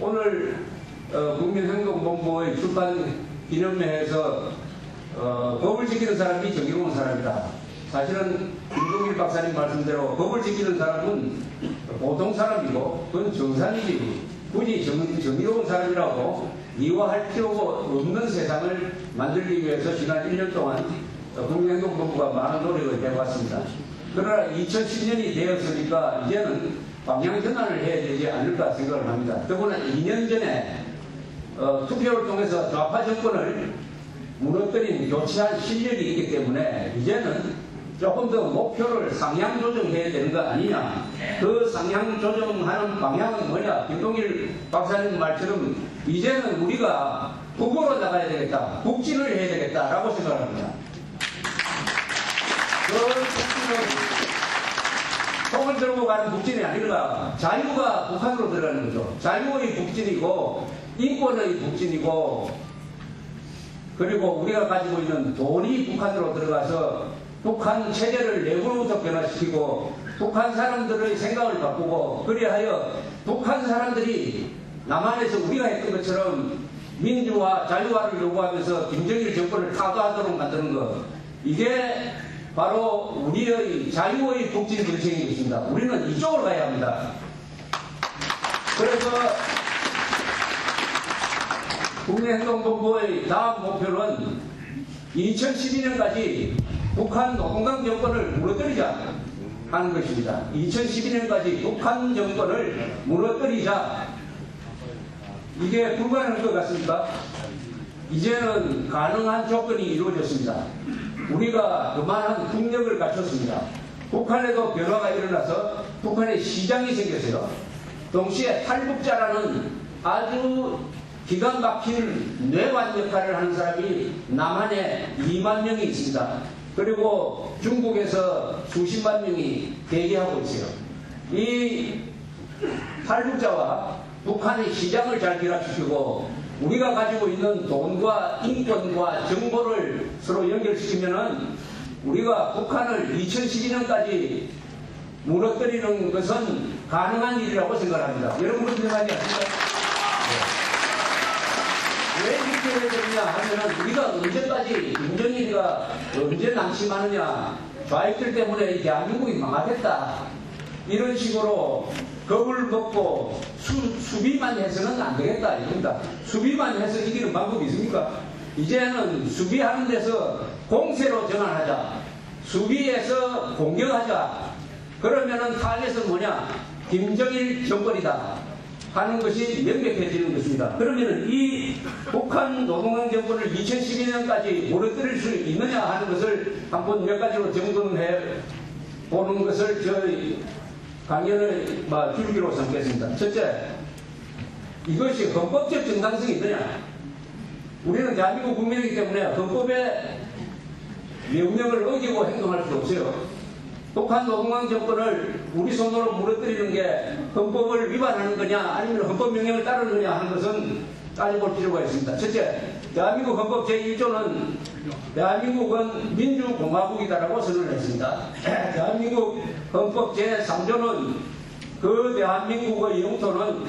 오늘 국민행동본부의 출판 기념회에서 법을 지키는 사람이 정의로운 사람이다. 사실은 김동길 박사님 말씀대로 법을 지키는 사람은 보통 사람이고 그건 정상이지, 굳이 정의로운 사람이라고 미화할 필요가 없는 세상을 만들기 위해서 지난 1년 동안 국민행동본부가 많은 노력을 해왔습니다. 그러나 2010년이 되었으니까 이제는 방향 전환을 해야 되지 않을까 생각을 합니다. 더구나 2년 전에 투표를 통해서 좌파 정권을 무너뜨린 교체한 실력이 있기 때문에 이제는 조금 더 목표를 상향 조정해야 되는 거 아니냐. 그 상향 조정하는 방향은 뭐냐. 김동길 박사님 말처럼 이제는 우리가 북으로 나가야 되겠다, 북진을 해야 되겠다라고 생각합니다. 그 북진은 총을 들고 가는 북진이 아니라 자유가 북한으로 들어가는 거죠. 자유의 북진이고 인권의 북진이고, 그리고 우리가 가지고 있는 돈이 북한으로 들어가서 북한 체제를 내부로부터 변화시키고 북한 사람들의 생각을 바꾸고, 그리하여 북한 사람들이 남한에서 우리가 했던 것처럼 민주화, 자유화를 요구하면서 김정일 정권을 타도하도록 만드는 것, 이게 바로 우리의 자유의 북진 정책인 것입니다. 우리는 이쪽으로 가야 합니다. 그래서 국민행동본부의 다음 목표는 2012년까지 북한 노동당 정권을 무너뜨리자 하는 것입니다. 2012년까지 북한 정권을 무너뜨리자. 이게 불가능할 것 같습니까? 이제는 가능한 조건이 이루어졌습니다. 우리가 그만한 국력을 갖췄습니다. 북한에도 변화가 일어나서 북한에 시장이 생겼어요. 동시에 탈북자라는 아주 기가 막힌 뇌관 역할을 하는 사람이 남한에 2만 명이 있습니다. 그리고 중국에서 수십만 명이 대기하고 있어요. 이 탈북자와 북한의 시장을 잘 결합시키고 우리가 가지고 있는 돈과 인권과 정보를 서로 연결시키면은 우리가 북한을 2012년까지 무너뜨리는 것은 가능한 일이라고 생각합니다. 여러분은 생각하지 않습니까? 왜 이렇게 해야 되느냐 하면은 우리가 언제까지 김정일이가 언제 남심하느냐, 좌익들 때문에 대한민국이 망하겠다 이런 식으로 겁을 먹고 수비만 해서는 안 되겠다 이겁니다. 수비만 해서 이기는 방법이 있습니까? 이제는 수비하는 데서 공세로 전환하자. 수비에서 공격하자. 그러면은 타겟은 뭐냐? 김정일 정권이다 하는 것이 명백해지는 것입니다. 그러면은 이 북한 노동당 정권을 2012년까지 무너뜨릴 수 있느냐 하는 것을 한번 몇 가지로 점검해 보는 것을 저희 강연을 줄기로 삼겠습니다. 첫째, 이것이 헌법적 정당성이 있느냐? 우리는 대한민국 국민이기 때문에 헌법의 명령을 어기고 행동할 수 없어요. 북한 노동당 정권을 우리 손으로 무너뜨리는 게 헌법을 위반하는 거냐 아니면 헌법 명령을 따르는 거냐 하는 것은 따져볼 필요가 있습니다. 첫째, 대한민국 헌법 제1조는 대한민국은 민주공화국이다라고 선언을 했습니다. 대한민국 헌법 제3조는 그 대한민국의 영토는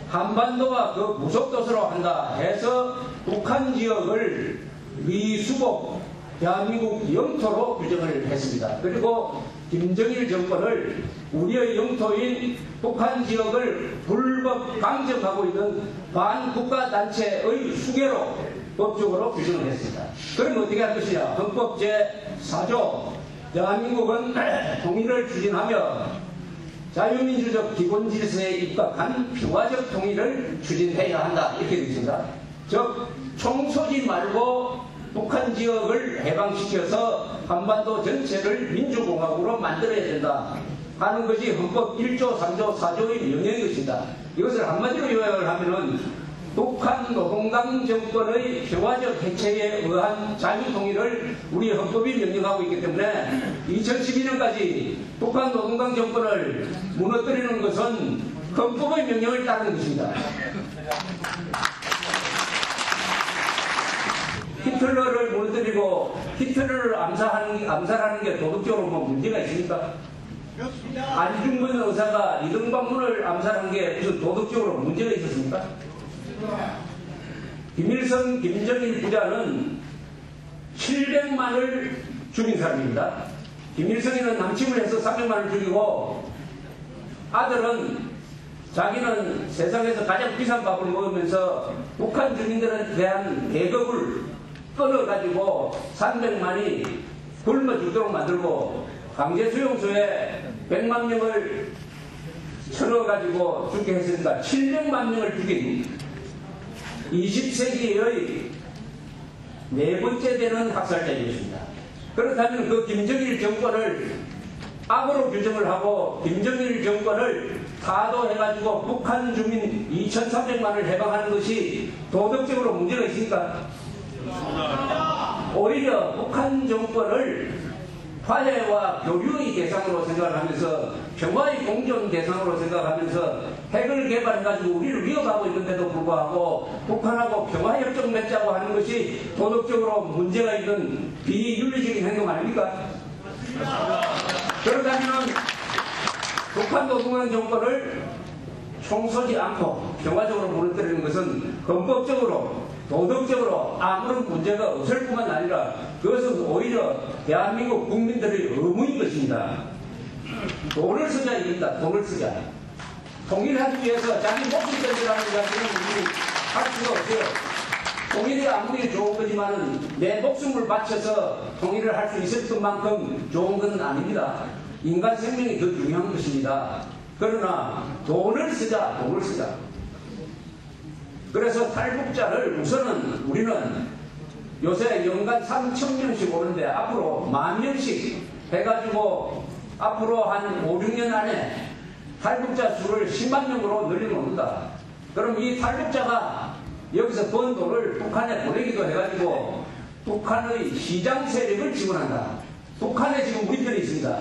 한반도와 그 무속도서로 한다 해서 북한 지역을 미수복 대한민국 영토로 규정을 했습니다. 그리고 김정일 정권을 우리의 영토인 북한 지역을 불법 강점하고 있는 반국가단체의 수괴로 법적으로 규정을 했습니다. 그럼 어떻게 할 것이냐? 헌법 제4조 대한민국은 통일을 추진하며 자유민주적 기본질서에 입각한 평화적 통일을 추진해야 한다 이렇게 되어 있습니다. 즉 총소지 말고 북한 지역을 해방시켜서 한반도 전체를 민주공화국으로 만들어야 된다 하는 것이 헌법 1조, 3조, 4조의 명령인 것입니다. 이것을 한마디로 요약을 하면은 북한 노동당 정권의 평화적 해체에 의한 자유통일을 우리 헌법이 명령하고 있기 때문에 2012년까지 북한 노동당 정권을 무너뜨리는 것은 헌법의 명령을 따르는 것입니다. 히틀러를 무너뜨리고 히틀러를 암살하는 게 도덕적으로 뭐 문제가 있습니까? 안중근 의사가 이등박문을 암살한 게 무슨 도덕적으로 문제가 있었습니까? 아십니까? 김일성, 김정일 부자는 700만을 죽인 사람입니다. 김일성이는 남침을 해서 300만을 죽이고 아들은 자기는 세상에서 가장 비싼 밥을 먹으면서 북한 주민들에 대한 계급을 끊어가지고 300만이 굶어 죽도록 만들고 강제 수용소에 100만 명을 쳐넣어가지고 죽게 했으니까 700만 명을 죽인 20세기의 네 번째 되는 학살자이었습니다. 그렇다면 그 김정일 정권을 악으로 규정을 하고 김정일 정권을 타도해가지고 북한 주민 2,300만을 해방하는 것이 도덕적으로 문제가 있습니까? 오히려 북한 정권을 화해와 교류의 대상으로 생각하면서 평화의 공존 대상으로 생각하면서 핵을 개발해가지고 우리를 위협하고 있는데도 불구하고 북한하고 평화협정 맺자고 하는 것이 도덕적으로 문제가 있는 비윤리적인 행동 아닙니까? 그렇다면 북한 노동당 정권을 총 쏘지 않고 평화적으로 무너뜨리는 것은 헌법적으로 도덕적으로 아무런 문제가 없을 뿐만 아니라 그것은 오히려 대한민국 국민들의 의무인 것입니다. 돈을 쓰자 이깁니다. 돈을 쓰자. 통일하기 위해서 자기 목숨 던지라는 이야기는 우리 할 수가 없어요. 통일이 아무리 좋은 거지만은 내 목숨을 바쳐서 통일을 할 수 있을 것만큼 좋은 것은 아닙니다. 인간 생명이 더 중요한 것입니다. 그러나 돈을 쓰자, 돈을 쓰자. 그래서 탈북자를 우선은 우리는 요새 연간 3,000명씩 오는데 앞으로 10,000명씩 해가지고 앞으로 한 5, 6년 안에 탈북자 수를 10만 명으로 늘려놓는다. 그럼 이 탈북자가 여기서 번 돈을 북한에 보내기도 해가지고 북한의 시장 세력을 지원한다. 북한에 지금 우리 편이 있습니다.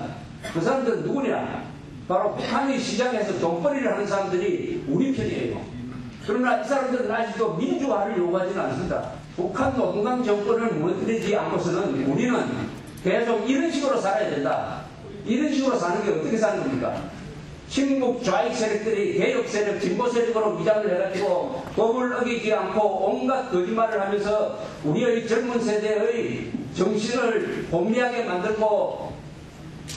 그 사람들은 누구냐? 바로 북한의 시장에서 돈벌이를 하는 사람들이 우리 편이에요. 그러나 이 사람들은 아직도 민주화를 요구하지는 않습니다. 북한 노동당 정권을 무너뜨리지 않고서는 우리는 계속 이런 식으로 살아야 된다. 이런 식으로 사는 게 어떻게 사는 겁니까? 친북 좌익 세력들이 개혁 세력, 진보 세력으로 위장을 해가지고 법을 어기지 않고 온갖 거짓말을 하면서 우리의 젊은 세대의 정신을 혼미하게 만들고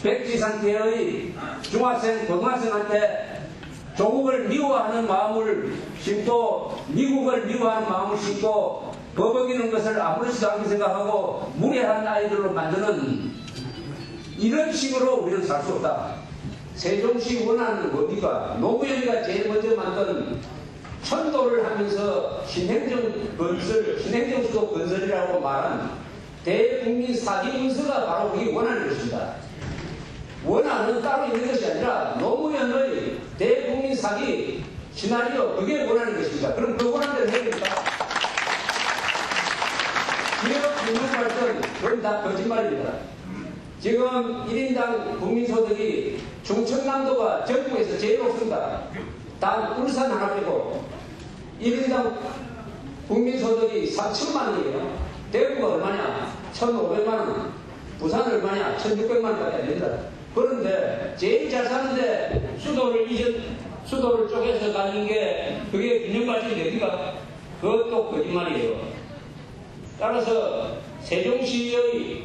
백지 상태의 중학생, 고등학생한테 조국을 미워하는 마음을 심고 미국을 미워하는 마음을 심고 법 어기는 것을 아무렇지도 않게 생각하고 무례한 아이들로 만드는 이런 식으로 우리는 살 수 없다. 세종시 원하는 어디가 노무현이가 제일 먼저 만든 천도를 하면서 신행정수도 건설이라고 말한 대국민 사기문서가 바로 우리 원하는 것입니다. 원하는 따로 있는 것이 아니라 노무현의 대국민 사기 시나리오 그게 원하는 것입니다. 그럼 그 원하는 대로 해야 됩니까? 기업 금융 발전 그건 다 거짓말입니다. 지금 1인당 국민소득이 중청남도가 전국에서 제일 높습니다. 단 울산 하나 빼고 1인당 국민소득이 4천만 원이에요. 대구가 얼마냐? 1,500만 원. 부산은 얼마냐? 1,600만 원밖에 안 됩니다. 그런데 제일 잘 사는데 수도를 쪼개서 가는 게 그게 균형발전이 됩니까? 그것도 거짓말이에요. 따라서 세종시의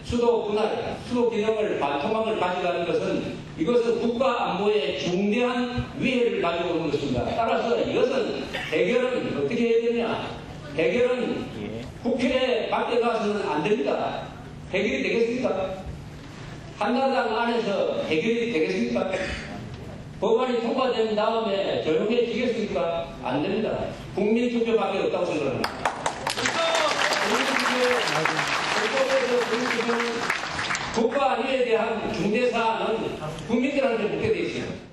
수도 분할, 수도 균형을 반토막을 가져가는 것은 이것은 국가 안보에 중대한 위해를 가지고 오는 것입니다. 따라서 이것은 해결은 어떻게 해야 되냐? 해결은 국회 밖에 가서는 안 됩니다. 해결이 되겠습니까? 한나라당 안에서 해결이 되겠습니까? 법안이 통과된 다음에 조용해지겠습니까? 안 됩니다. 국민투표밖에 없다고 생각합니다. 국가 안위에 대한 중대사안은 국민들한테 묻게 되어 있습니다.